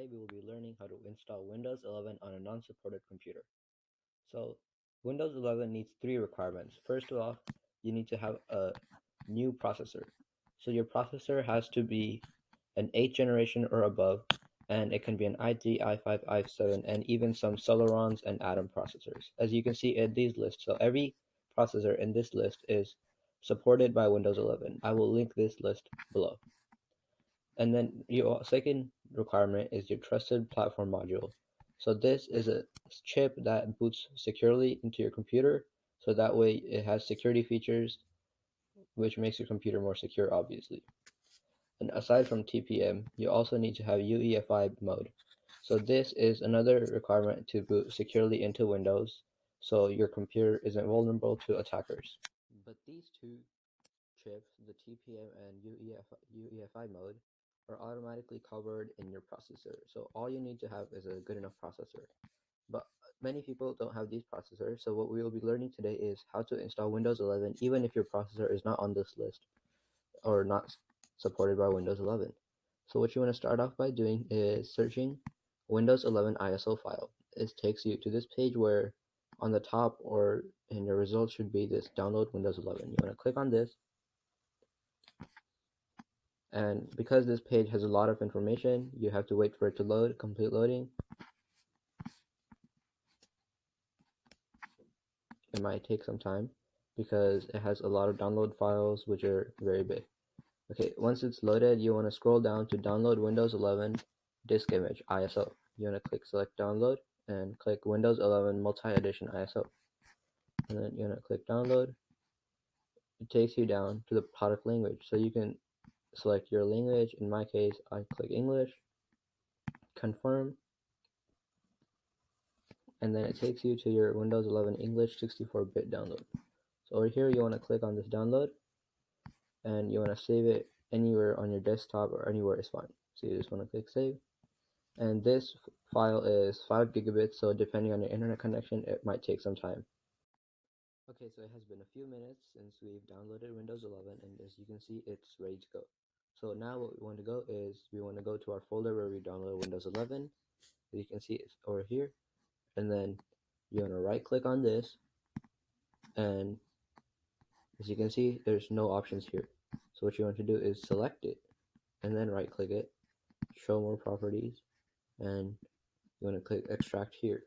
today we will be learning how to install Windows 11 on a non-supported computer. So Windows 11 needs three requirements. First of all, you need to have a new processor. So your processor has to be an 8th generation or above, and it can be an i3, i5, i7, and even some Celerons and Atom processors. As you can see in these lists, so every processor in this list is supported by Windows 11. I will link this list below. And then your second requirement is your trusted platform module. So this is a chip that boots securely into your computer, so that way it has security features which makes your computer more secure, obviously. And aside from TPM, you also need to have UEFI mode. So this is another requirement to boot securely into Windows, so your computer isn't vulnerable to attackers. But these two chips, the TPM and UEFI mode, are automatically covered in your processor. So all you need to have is a good enough processor. But many people don't have these processors, so what we will be learning today is how to install Windows 11 even if your processor is not on this list or not supported by Windows 11. So what you want to start off by doing is searching Windows 11 ISO file. It takes you to this page where on the top or in your results should be this download Windows 11. You want to click on this. And because this page has a lot of information, you have to wait for it to load, complete loading. It might take some time because it has a lot of download files which are very big. Okay, once it's loaded, you want to scroll down to download Windows 11 disk image ISO. You want to click select download and click Windows 11 multi-edition ISO. And then you want to click download. It takes you down to the product language. So you can select your language. In my case, I click English, confirm, and then it takes you to your Windows 11 English 64-bit download. So over here, you want to click on this download, and you want to save it anywhere on your desktop or anywhere is fine. So you just want to click save. And this file is 5 gigabits, so depending on your internet connection, it might take some time. Okay, so it has been a few minutes since we've downloaded Windows 11, and as you can see, it's ready to go. So now what we want to go is, we want to go to our folder where we downloaded Windows 11. As you can see, it's over here. And then you want to right click on this, and as you can see, there's no options here. So what you want to do is select it, and then right click it, show more properties, and you want to click extract here.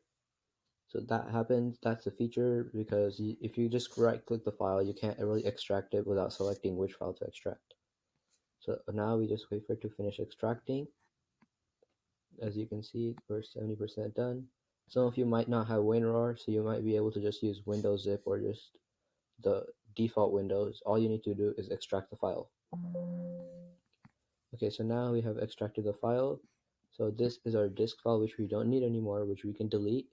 So that happens, that's a feature because if you just right click the file, you can't really extract it without selecting which file to extract. So now we just wait for it to finish extracting. As you can see, we're 70% done. Some of you might not have WinRAR, so you might be able to just use Windows Zip or just the default Windows. All you need to do is extract the file. Okay, so now we have extracted the file. So this is our disk file, which we don't need anymore, which we can delete.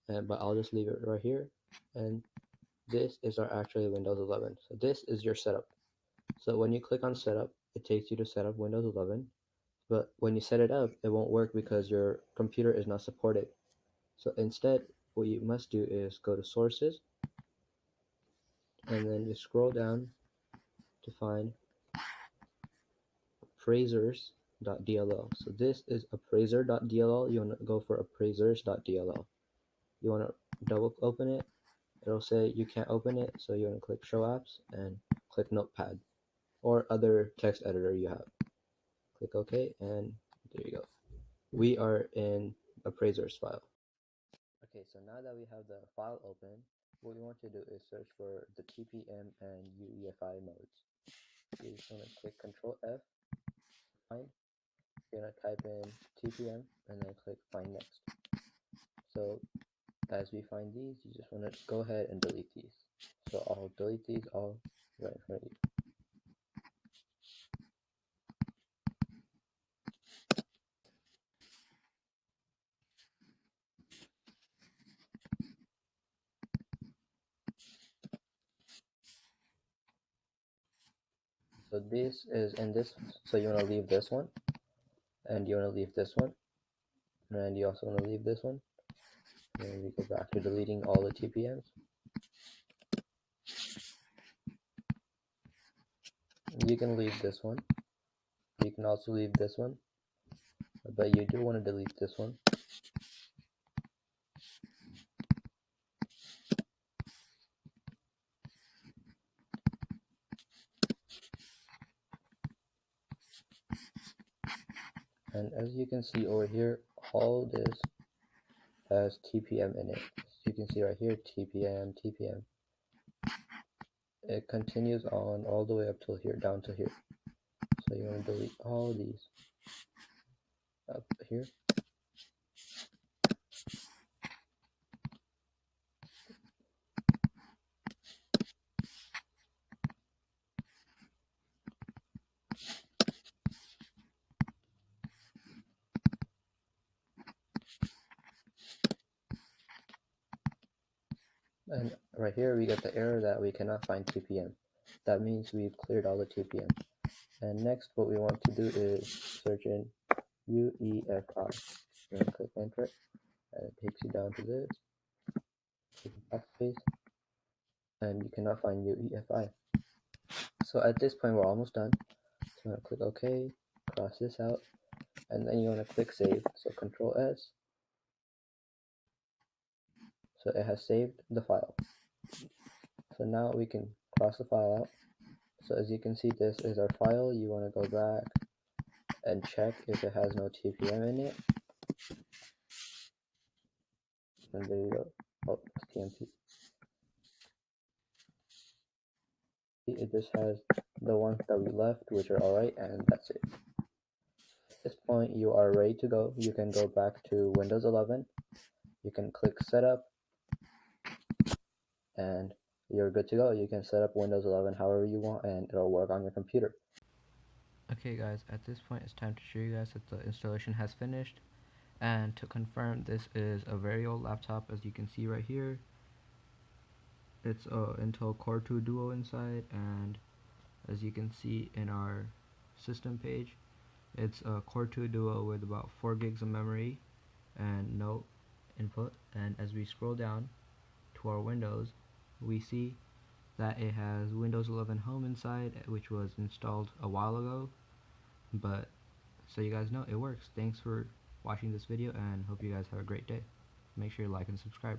But I'll just leave it right here. And this is our actual Windows 11. So this is your setup. So when you click on setup, it takes you to set up Windows 11. But when you set it up, it won't work because your computer is not supported. So instead, what you must do is go to sources, and then you scroll down to find appraisers.dll. So this is appraiser.dll. You want to go for appraisers.dll. You want to double open it. It'll say you can't open it, so you want to click show apps and click notepad or other text editor you have. Click OK, and there you go. We are in appraisers file. Okay, so now that we have the file open, what we want to do is search for the TPM and UEFI modes. So you just want to click Control F, find. You're going to type in TPM and then click find next. So as we find these, you just want to go ahead and delete these. So I'll delete these all right in front of you. So this is in this, so you want to leave this one, and you want to leave this one, and you also want to leave this one. And we go back to deleting all the TPMs. You can leave this one. You can also leave this one. but you do want to delete this one. And as you can see over here, all this has TPM in it. As you can see right here, TPM, TPM. It continues on all the way up till here, down to here. So you want to delete all these up here. And right here we get the error that we cannot find TPM. That means we've cleared all the TPM. And next what we want to do is search in UEFI. You're going to click enter, and it takes you down to this. Click backspace, and you cannot find UEFI. So at this point we're almost done. So I'm going to click OK, cross this out, and then you want to click save. So Control S. So it has saved the file. So now we can cross the file out. So as you can see, this is our file. You want to go back and check if it has no TPM in it. And there you go. Oh, it's TMP. It just has the ones that we left, which are alright, and that's it. At this point, you are ready to go. You can go back to Windows 11. You can click Setup, and you're good to go. You can set up Windows 11 however you want, and it'll work on your computer. Okay guys, at this point it's time to show you guys that the installation has finished. And to confirm, this is a very old laptop. As you can see right here, it's a Intel Core 2 Duo inside, and as you can see in our system page, it's a Core 2 Duo with about 4 gigs of memory and no input. And as we scroll down to our Windows, we see that it has Windows 11 Home inside, which was installed a while ago, but so you guys know it works. Thanks for watching this video, and hope you guys have a great day. Make sure you like and subscribe.